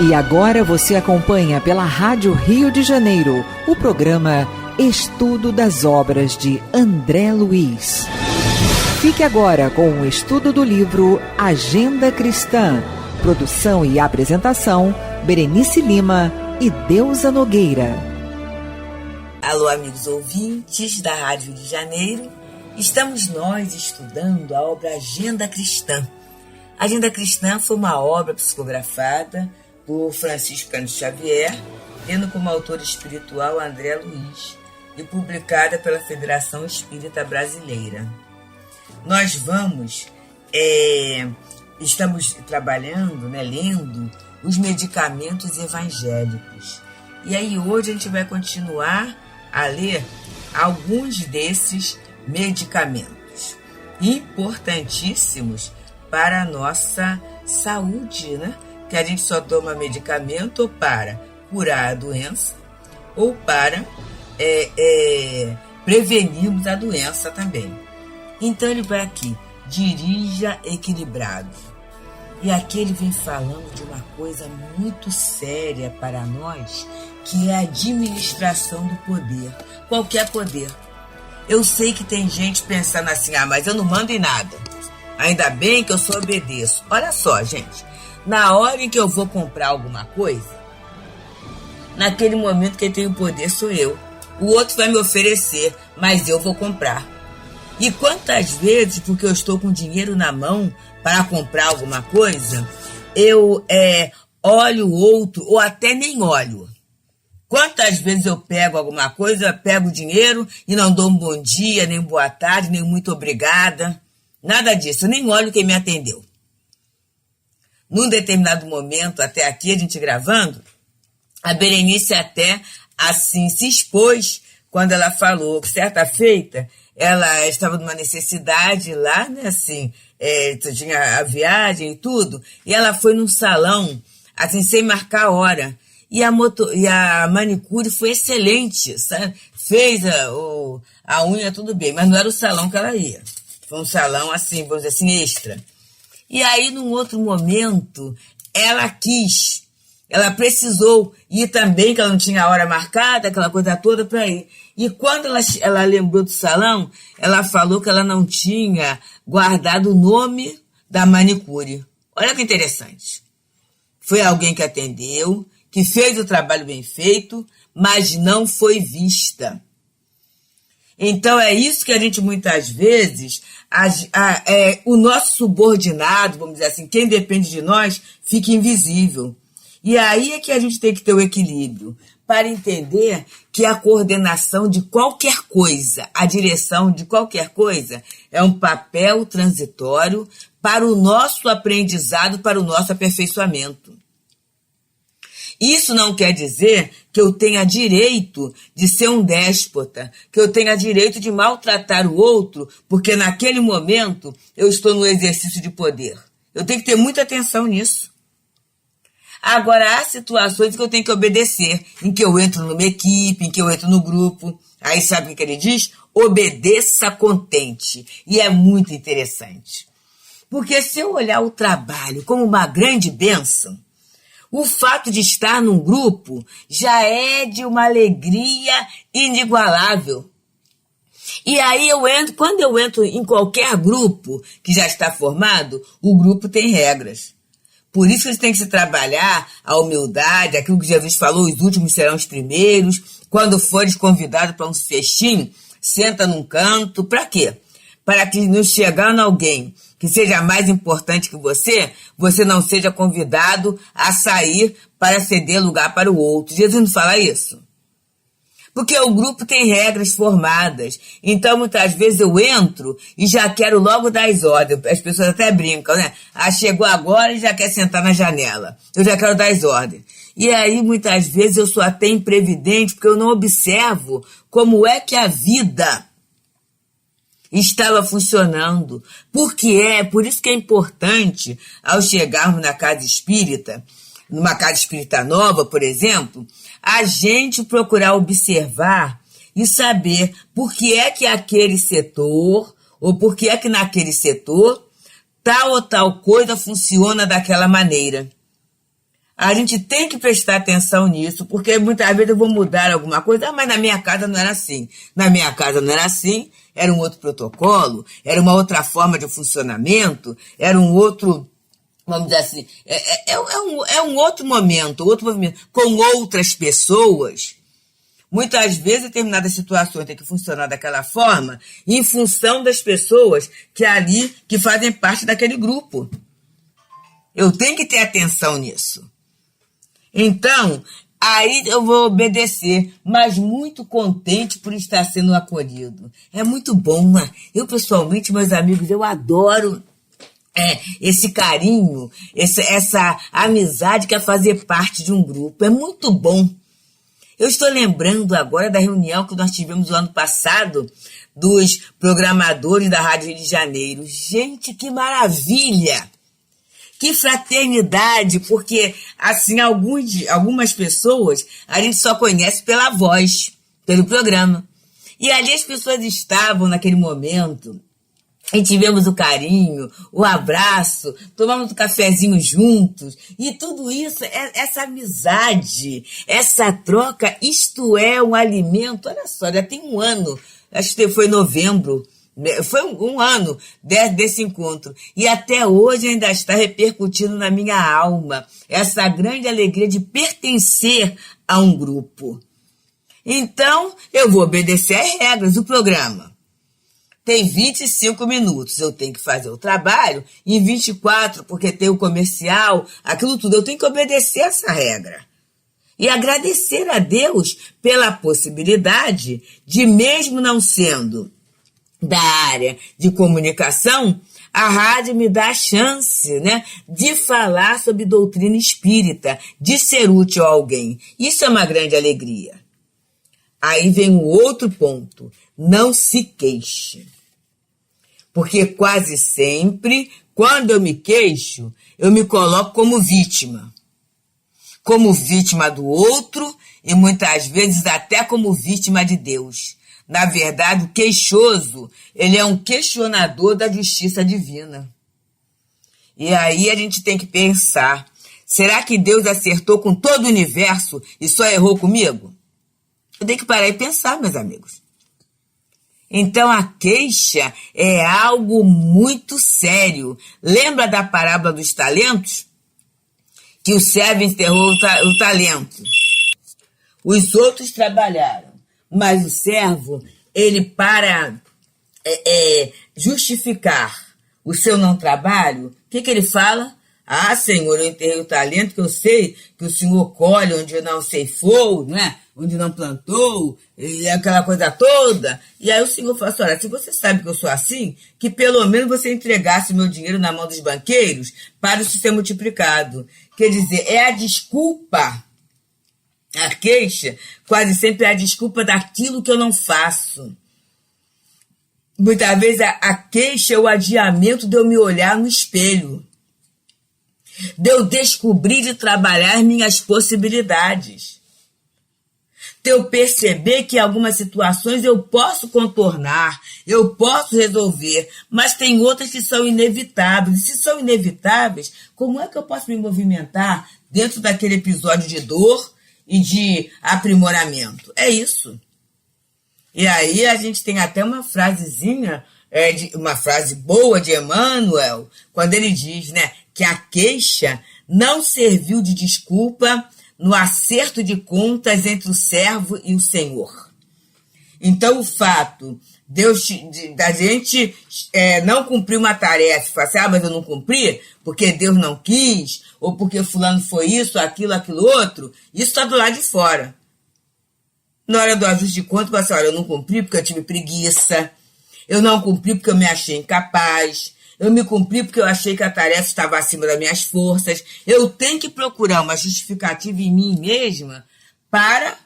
E agora você acompanha pela Rádio Rio de Janeiro o programa Estudo das Obras de André Luiz. Fique agora com o estudo do livro Agenda Cristã. Produção e apresentação, Berenice Lima e Deusa Nogueira. Alô, amigos ouvintes da Rádio Rio de Janeiro. Estamos nós estudando a obra Agenda Cristã. A Agenda Cristã foi uma obra psicografada por Francisco Cândido Xavier, tendo como autor espiritual André Luiz, e publicada pela Federação Espírita Brasileira. Nós estamos trabalhando, lendo os medicamentos evangélicos. E aí hoje a gente vai continuar a ler alguns desses medicamentos importantíssimos para a nossa saúde, Que a gente só toma medicamento ou para curar a doença ou para prevenirmos a doença também. Então ele vai aqui, dirija equilibrado. E aqui ele vem falando de uma coisa muito séria para nós, que é a administração do poder, qualquer poder. Eu sei que tem gente pensando assim, mas eu não mando em nada. Ainda bem que eu só obedeço. Olha só, gente, na hora em que eu vou comprar alguma coisa, naquele momento quem tem o poder sou eu. O outro vai me oferecer, mas eu vou comprar. E quantas vezes, porque eu estou com dinheiro na mão para comprar alguma coisa, eu olho o outro ou até nem olho. Quantas vezes eu pego alguma coisa, pego o dinheiro e não dou um bom dia, nem boa tarde, nem muito obrigada. Nada disso, eu nem olho quem me atendeu. Num determinado momento, até aqui a gente gravando, a Berenice até assim se expôs quando ela falou que certa feita ela estava numa necessidade lá, tinha a viagem e tudo, e ela foi num salão, assim, sem marcar a hora. E a manicure foi excelente, sabe? Fez a unha tudo bem, mas não era o salão que ela ia. Foi um salão, assim, vamos dizer assim, extra. E aí, num outro momento, ela precisou ir também, que ela não tinha a hora marcada, aquela coisa toda para ir. E quando ela lembrou do salão, ela falou que ela não tinha guardado o nome da manicure. Olha que interessante. Foi alguém que atendeu, que fez o trabalho bem feito, mas não foi vista. Então é isso que a gente muitas vezes, o nosso subordinado, vamos dizer assim, quem depende de nós, fica invisível. E aí é que a gente tem que ter o equilíbrio, para entender que a coordenação de qualquer coisa, a direção de qualquer coisa, é um papel transitório para o nosso aprendizado, para o nosso aperfeiçoamento. Isso não quer dizer que eu tenha direito de ser um déspota, que eu tenha direito de maltratar o outro, porque naquele momento eu estou no exercício de poder. Eu tenho que ter muita atenção nisso. Agora, há situações que eu tenho que obedecer, em que eu entro numa equipe, em que eu entro no grupo. Aí sabe o que ele diz? Obedeça contente. E é muito interessante. Porque se eu olhar o trabalho como uma grande bênção, o fato de estar num grupo já é de uma alegria inigualável. E aí quando eu entro em qualquer grupo que já está formado, o grupo tem regras. Por isso que eles têm que se trabalhar a humildade, aquilo que Jesus falou, os últimos serão os primeiros. Quando fores convidado para um festim, senta num canto. Para quê? Para que não chegando alguém que seja mais importante que você não seja convidado a sair para ceder lugar para o outro. Jesus não fala isso? Porque o grupo tem regras formadas. Então, muitas vezes eu entro e já quero logo dar as ordens. As pessoas até brincam, chegou agora e já quer sentar na janela. Eu já quero dar as ordens. E aí, muitas vezes, eu sou até imprevidente porque eu não observo como é que a vida estava funcionando. Por isso que é importante, ao chegarmos na casa espírita, numa casa espírita nova, por exemplo, a gente procurar observar e saber por que é que aquele setor, ou por que é que naquele setor, tal ou tal coisa funciona daquela maneira. A gente tem que prestar atenção nisso, porque muitas vezes eu vou mudar alguma coisa, mas na minha casa não era assim. Na minha casa não era assim, era um outro protocolo, era uma outra forma de funcionamento, era um outro, vamos dizer assim, é um outro momento, outro movimento, com outras pessoas. Muitas vezes, determinadas situações têm que funcionar daquela forma, em função das pessoas que fazem parte daquele grupo. Eu tenho que ter atenção nisso. Então, aí eu vou obedecer, mas muito contente por estar sendo acolhido. É muito bom, né? Eu, pessoalmente, meus amigos, eu adoro esse carinho, essa amizade que é fazer parte de um grupo. É muito bom. Eu estou lembrando agora da reunião que nós tivemos no ano passado dos programadores da Rádio Rio de Janeiro. Gente, que maravilha! Que fraternidade, porque, assim, algumas pessoas a gente só conhece pela voz, pelo programa. E ali as pessoas estavam naquele momento, e tivemos o carinho, o abraço, tomamos um cafezinho juntos, e tudo isso, essa amizade, essa troca, isto é um alimento. Olha só, já tem um ano, acho que foi em novembro, foi um ano desse encontro. E até hoje ainda está repercutindo na minha alma essa grande alegria de pertencer a um grupo. Então, eu vou obedecer às regras do programa. Tem 25 minutos, eu tenho que fazer o trabalho, em 24, porque tem o comercial, aquilo tudo. Eu tenho que obedecer essa regra. E agradecer a Deus pela possibilidade de, mesmo não sendo da área de comunicação, a rádio me dá a chance, né, de falar sobre doutrina espírita, de ser útil a alguém. Isso é uma grande alegria. Aí vem o outro ponto: não se queixe. Porque quase sempre, quando eu me queixo, eu me coloco como vítima. Como vítima do outro e muitas vezes até como vítima de Deus. Na verdade, o queixoso, ele é um questionador da justiça divina. E aí a gente tem que pensar, será que Deus acertou com todo o universo e só errou comigo? Eu tenho que parar e pensar, meus amigos. Então a queixa é algo muito sério. Lembra da parábola dos talentos? Que o servo enterrou o talento. Os outros trabalharam. Mas o servo, ele para justificar o seu não trabalho, o que ele fala? Ah, Senhor, eu enterrei o talento, que eu sei que o Senhor colhe onde não ceifou, né? Onde não plantou, e aquela coisa toda. E aí o Senhor fala assim, olha, se você sabe que eu sou assim, que pelo menos você entregasse o meu dinheiro na mão dos banqueiros para isso ser multiplicado. Quer dizer, é a desculpa. A queixa quase sempre é a desculpa daquilo que eu não faço. Muitas vezes a queixa é o adiamento de eu me olhar no espelho, de eu descobrir e trabalhar minhas possibilidades, de eu perceber que em algumas situações eu posso contornar, eu posso resolver, mas tem outras que são inevitáveis. E se são inevitáveis, como é que eu posso me movimentar dentro daquele episódio de dor e de aprimoramento? É isso. E aí a gente tem até uma frasezinha, uma frase boa de Emmanuel, quando ele diz, né, que a queixa não serviu de desculpa no acerto de contas entre o servo e o Senhor. Então o fato da gente não cumprir uma tarefa, falar assim, mas eu não cumpri porque Deus não quis, ou porque fulano foi isso, aquilo outro, isso está do lado de fora. Na hora do ajuste de contas, você olha, eu não cumpri porque eu tive preguiça, eu não cumpri porque eu me achei incapaz, eu me cumpri porque eu achei que a tarefa estava acima das minhas forças. Eu tenho que procurar uma justificativa em mim mesma para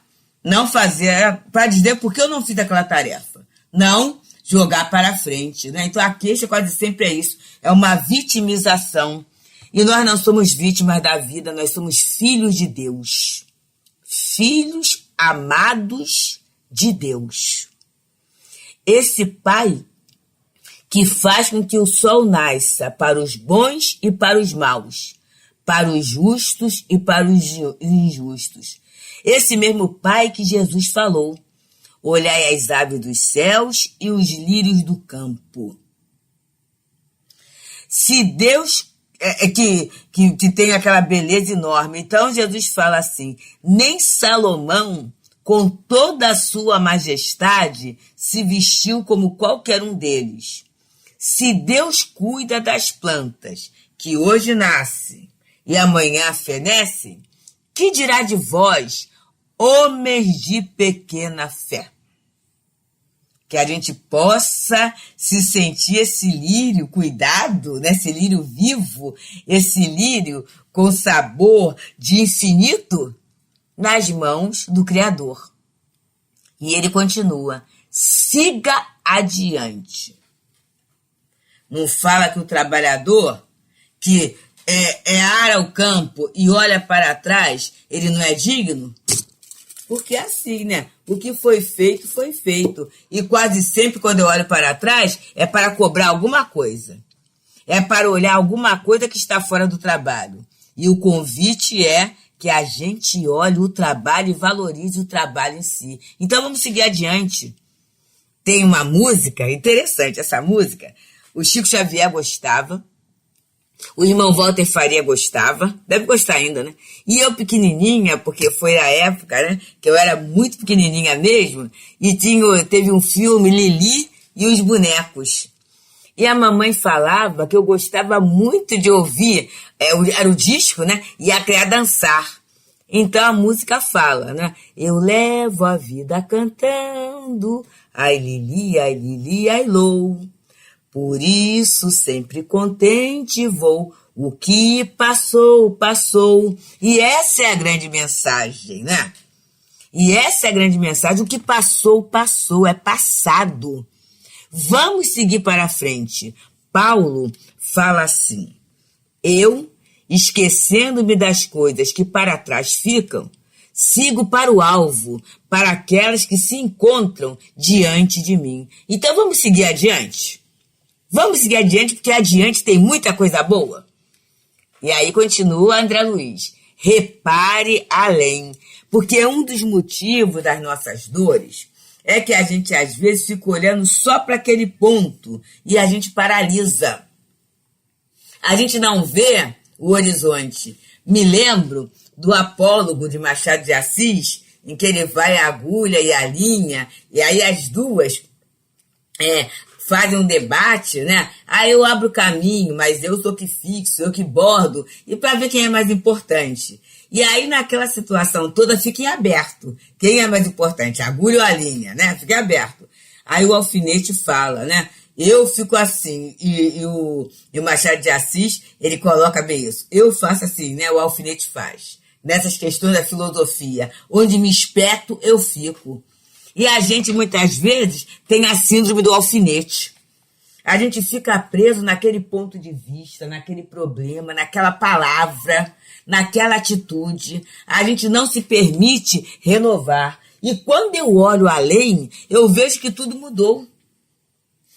não fazer, para dizer por que eu não fiz aquela tarefa. Não jogar para frente, né? Então a queixa quase sempre é isso, é uma vitimização. E nós não somos vítimas da vida, nós somos filhos de Deus. Filhos amados de Deus. Esse Pai que faz com que o sol nasça para os bons e para os maus, para os justos e para os injustos. Esse mesmo Pai que Jesus falou: olhai as aves dos céus e os lírios do campo. Se Deus que tem aquela beleza enorme, então Jesus fala assim: nem Salomão, com toda a sua majestade, se vestiu como qualquer um deles. Se Deus cuida das plantas, que hoje nascem e amanhã fenecem, que dirá de vós, homens de pequena fé? Que a gente possa se sentir esse lírio cuidado, né? Esse lírio vivo, esse lírio com sabor de infinito nas mãos do Criador. E ele continua: siga adiante. Não fala que o trabalhador que ara o campo e olha para trás, ele não é digno? Porque é assim, né? O que foi feito, foi feito. E quase sempre, quando eu olho para trás, é para cobrar alguma coisa. É para olhar alguma coisa que está fora do trabalho. E o convite é que a gente olhe o trabalho e valorize o trabalho em si. Então, vamos seguir adiante. Tem uma música, interessante essa música. O Chico Xavier gostava. O irmão Walter Faria gostava, deve gostar ainda, né? E eu pequenininha, porque foi a época, né, que eu era muito pequenininha mesmo, e teve um filme, Lili e os Bonecos. E a mamãe falava que eu gostava muito de ouvir, era o disco, né, e a criar dançar. Então a música fala, né? Eu levo a vida cantando, ai Lili, ai Lou. Por isso sempre contente vou, o que passou, passou. E essa é a grande mensagem, né? E essa é a grande mensagem, o que passou, passou, é passado. Vamos seguir para frente. Paulo fala assim: eu, esquecendo-me das coisas que para trás ficam, sigo para o alvo, para aquelas que se encontram diante de mim. Então vamos seguir adiante. Vamos seguir adiante, porque adiante tem muita coisa boa. E aí continua André Luiz: repare além, porque um dos motivos das nossas dores é que a gente às vezes fica olhando só para aquele ponto e a gente paralisa. A gente não vê o horizonte. Me lembro do Apólogo de Machado de Assis, em que ele vai a agulha e a linha, e aí as duas fazem um debate, né? Aí eu abro o caminho, mas eu sou que fixo, eu que bordo, e para ver quem é mais importante. E aí naquela situação toda fica em aberto. Quem é mais importante, a agulha ou a linha, né? Fica aberto. Aí o alfinete fala, né? Eu fico assim, e o Machado de Assis, ele coloca bem isso. Eu faço assim, né? O alfinete faz. Nessas questões da filosofia, onde me espeto, eu fico. E a gente, muitas vezes, tem a síndrome do alfinete. A gente fica preso naquele ponto de vista, naquele problema, naquela palavra, naquela atitude. A gente não se permite renovar. E quando eu olho além, eu vejo que tudo mudou.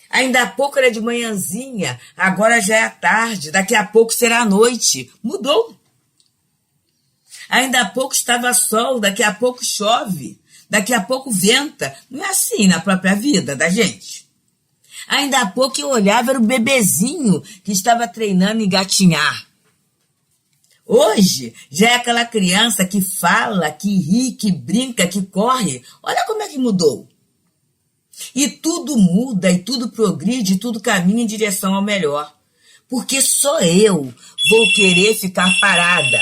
Ainda há pouco era de manhãzinha, agora já é tarde, daqui a pouco será a noite. Mudou. Ainda há pouco estava sol, daqui a pouco chove. Daqui a pouco venta. Não é assim na própria vida da gente. Ainda há pouco eu olhava, era o bebezinho que estava treinando engatinhar. Hoje já é aquela criança que fala, que ri, que brinca, que corre. Olha como é que mudou. E tudo muda, e tudo progride, e tudo caminha em direção ao melhor. Porque só eu vou querer ficar parada.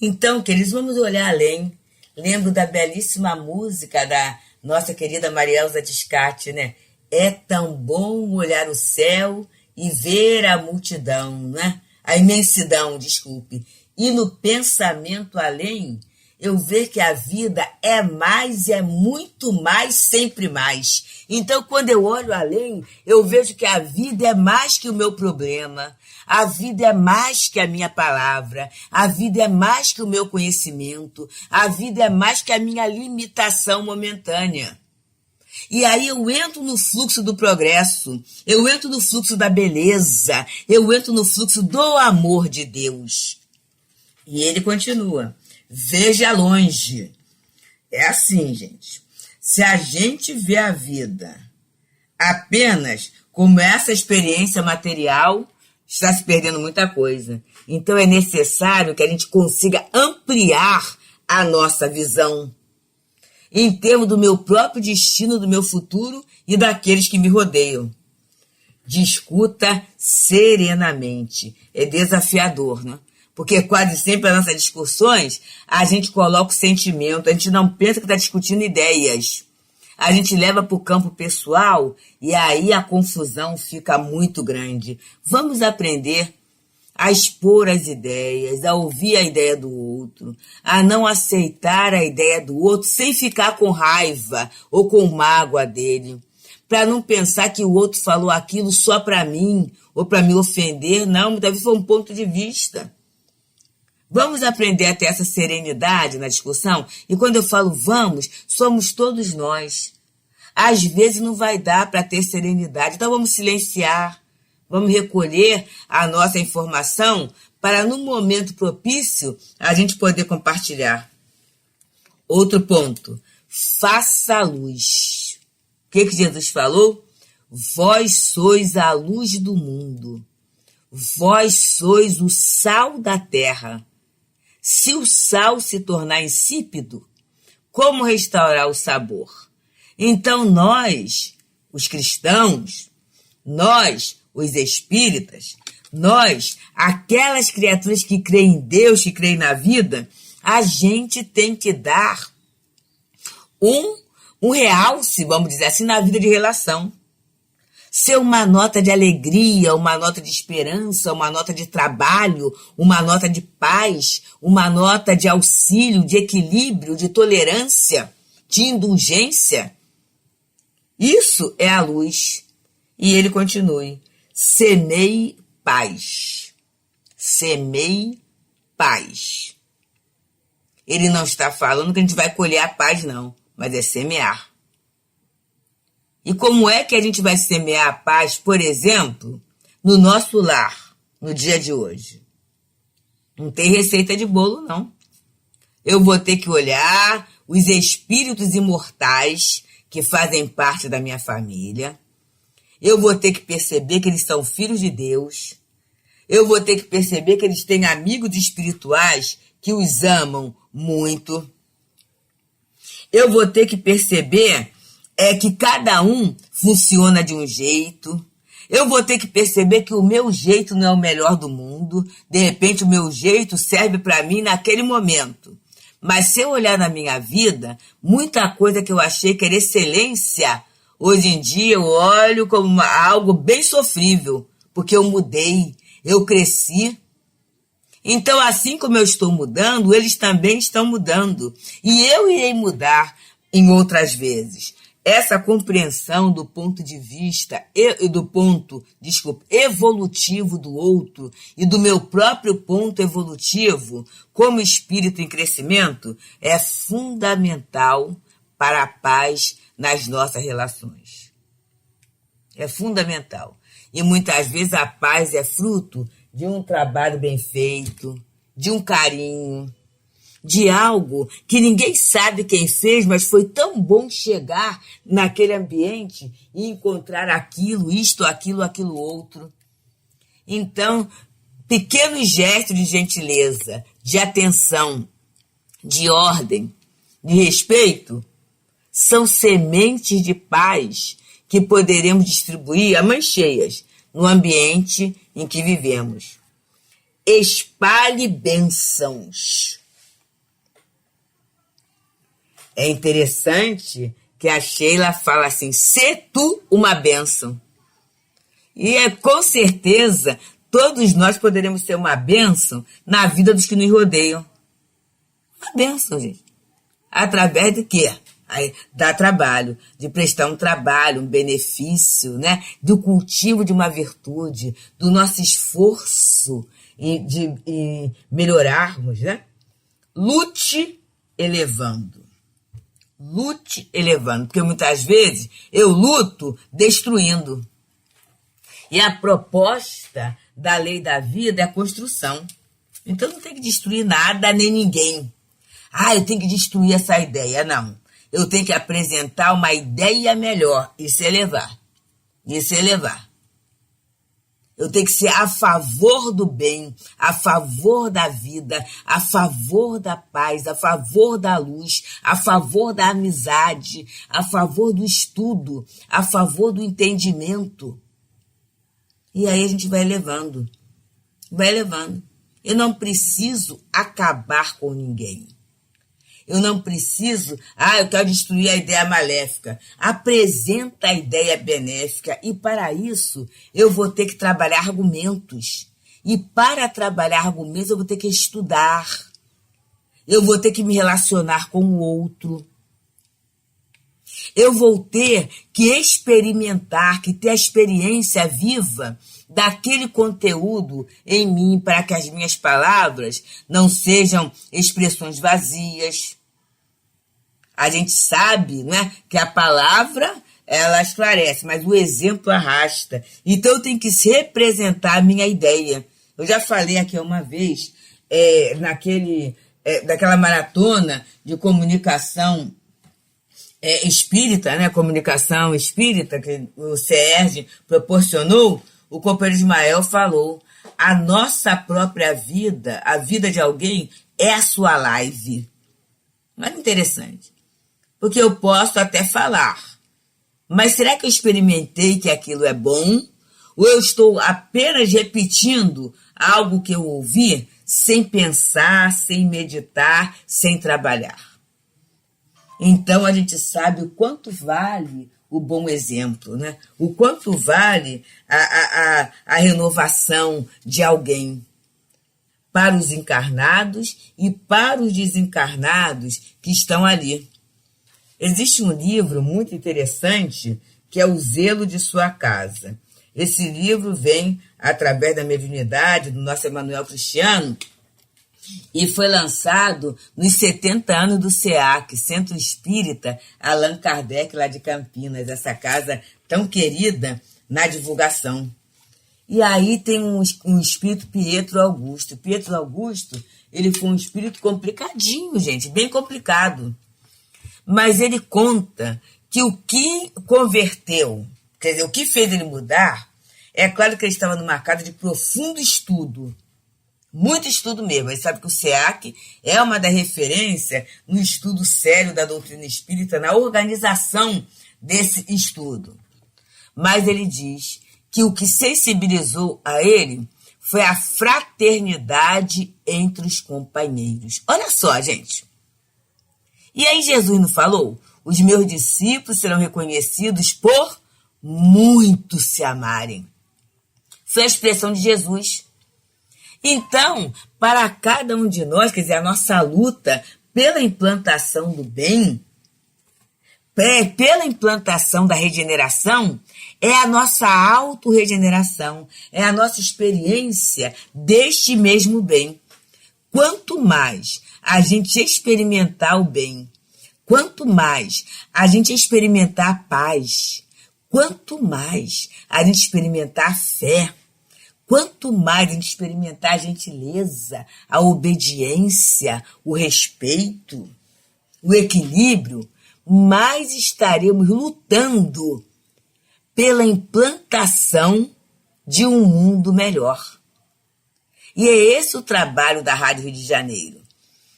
Então, queridos, vamos olhar além. Lembro da belíssima música da nossa querida Maria Elza Descarte, né? É tão bom olhar o céu e ver a multidão, né? A imensidão, desculpe. E no pensamento além, eu ver que a vida é mais, é muito mais, sempre mais. Então, quando eu olho além, eu vejo que a vida é mais que o meu problema. A vida é mais que a minha palavra, a vida é mais que o meu conhecimento, a vida é mais que a minha limitação momentânea. E aí eu entro no fluxo do progresso, eu entro no fluxo da beleza, eu entro no fluxo do amor de Deus. E ele continua: veja longe. É assim, gente. Se a gente vê a vida apenas como essa experiência material, está se perdendo muita coisa. Então é necessário que a gente consiga ampliar a nossa visão em termos do meu próprio destino, do meu futuro e daqueles que me rodeiam. Discuta serenamente. É desafiador, né? Porque quase sempre nas nossas discussões a gente coloca o sentimento, a gente não pensa que está discutindo ideias. A gente leva para o campo pessoal e aí a confusão fica muito grande. Vamos aprender a expor as ideias, a ouvir a ideia do outro, a não aceitar a ideia do outro sem ficar com raiva ou com mágoa dele, para não pensar que o outro falou aquilo só para mim ou para me ofender. Não, muitas vezes foi um ponto de vista. Vamos aprender a ter essa serenidade na discussão? E quando eu falo vamos, somos todos nós. Às vezes não vai dar para ter serenidade, então vamos silenciar, vamos recolher a nossa informação para, no momento propício, a gente poder compartilhar. Outro ponto, faça a luz. O que Jesus falou? Vós sois a luz do mundo. Vós sois o sal da terra. Se o sal se tornar insípido, como restaurar o sabor? Então nós, os cristãos, nós, os espíritas, nós, aquelas criaturas que creem em Deus, que creem na vida, a gente tem que dar um realce, vamos dizer assim, na vida de relação. Ser uma nota de alegria, uma nota de esperança, uma nota de trabalho, uma nota de paz, uma nota de auxílio, de equilíbrio, de tolerância, de indulgência. Isso é a luz. E ele continue: semei paz. Semei paz. Ele não está falando que a gente vai colher a paz, não, mas é semear. E como é que a gente vai semear a paz, por exemplo, no nosso lar, no dia de hoje? Não tem receita de bolo, não. Eu vou ter que olhar os espíritos imortais que fazem parte da minha família. Eu vou ter que perceber que eles são filhos de Deus. Eu vou ter que perceber que eles têm amigos espirituais que os amam muito. Eu vou ter que perceber que cada um funciona de um jeito. Eu vou ter que perceber que o meu jeito não é o melhor do mundo. De repente, o meu jeito serve para mim naquele momento. Mas se eu olhar na minha vida, muita coisa que eu achei que era excelência, hoje em dia eu olho como algo bem sofrível, porque eu mudei, eu cresci. Então, assim como eu estou mudando, eles também estão mudando. E eu irei mudar em outras vezes. Essa compreensão do ponto de vista evolutivo do outro e do meu próprio ponto evolutivo como espírito em crescimento é fundamental para a paz nas nossas relações. É fundamental. E muitas vezes a paz é fruto de um trabalho bem feito, de um carinho, de algo que ninguém sabe quem fez, mas foi tão bom chegar naquele ambiente e encontrar aquilo, isto, aquilo outro. Então, pequenos gestos de gentileza, de atenção, de ordem, de respeito, são sementes de paz que poderemos distribuir a mãos cheias no ambiente em que vivemos. Espalhe bênçãos. É interessante que a Sheila fala assim: sê tu uma bênção. E com certeza todos nós poderemos ser uma bênção na vida dos que nos rodeiam. Uma bênção, gente. Através de quê? Dar trabalho, de prestar um trabalho, um benefício, né? Do cultivo de uma virtude, do nosso esforço e melhorarmos, né? Lute elevando. Lute elevando, porque muitas vezes eu luto destruindo. E a proposta da lei da vida é a construção. Então não tem que destruir nada nem ninguém. Eu tenho que destruir essa ideia. Não. Eu tenho que apresentar uma ideia melhor e se elevar. Eu tenho que ser a favor do bem, a favor da vida, a favor da paz, a favor da luz, a favor da amizade, a favor do estudo, a favor do entendimento. E aí a gente vai levando. Eu não preciso acabar com ninguém. Eu não preciso, eu quero destruir a ideia maléfica. Apresenta a ideia benéfica e para isso eu vou ter que trabalhar argumentos. E para trabalhar argumentos eu vou ter que estudar. Eu vou ter que me relacionar com o outro. Eu vou ter que experimentar, que ter a experiência viva daquele conteúdo em mim para que as minhas palavras não sejam expressões vazias. A gente sabe, né, que a palavra, ela esclarece, mas o exemplo arrasta. Então eu tenho que representar a minha ideia. Eu já falei aqui uma vez, daquela maratona de comunicação espírita, né, comunicação espírita que o CERJ proporcionou. O companheiro Ismael falou, a nossa própria vida, a vida de alguém, é a sua live. Mas interessante, porque eu posso até falar, mas será que eu experimentei que aquilo é bom? Ou eu estou apenas repetindo algo que eu ouvi, sem pensar, sem meditar, sem trabalhar? Então a gente sabe o quanto vale o bom exemplo, né? O quanto vale a renovação de alguém para os encarnados e para os desencarnados que estão ali. Existe um livro muito interessante que é O Zelo de Sua Casa. Esse livro vem através da mediunidade do nosso Emanuel Cristiano e foi lançado nos 70 anos do SEAC, Centro Espírita Allan Kardec, lá de Campinas, essa casa tão querida na divulgação. E aí tem um espírito Pietro Augusto. Pietro Augusto, ele foi um espírito complicadinho, gente, bem complicado. Mas ele conta que o que converteu, quer dizer, o que fez ele mudar, é claro que ele estava numa casa de profundo estudo. Muito estudo mesmo. Ele sabe que o SEAC é uma da referência no estudo sério da doutrina espírita, na organização desse estudo. Mas ele diz que o que sensibilizou a ele foi a fraternidade entre os companheiros. Olha só, gente. E aí Jesus não falou? Os meus discípulos serão reconhecidos por muito se amarem. Foi a expressão de Jesus. Então, para cada um de nós, quer dizer, a nossa luta pela implantação do bem, pela implantação da regeneração, é a nossa autorregeneração, é a nossa experiência deste mesmo bem. Quanto mais a gente experimentar o bem, quanto mais a gente experimentar a paz, quanto mais a gente experimentar a fé, quanto mais a gente experimentar a gentileza, a obediência, o respeito, o equilíbrio, mais estaremos lutando pela implantação de um mundo melhor. E é esse o trabalho da Rádio Rio de Janeiro.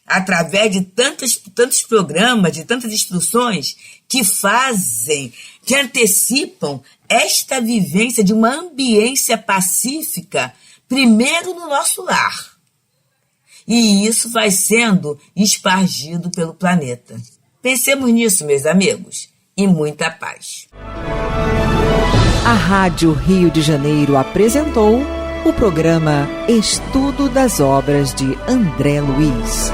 Através de tantos programas, de tantas instruções que fazem, que antecipam esta vivência de uma ambiência pacífica, primeiro no nosso lar. E isso vai sendo espargido pelo planeta. Pensemos nisso, meus amigos, e muita paz. A Rádio Rio de Janeiro apresentou o programa Estudo das Obras de André Luiz.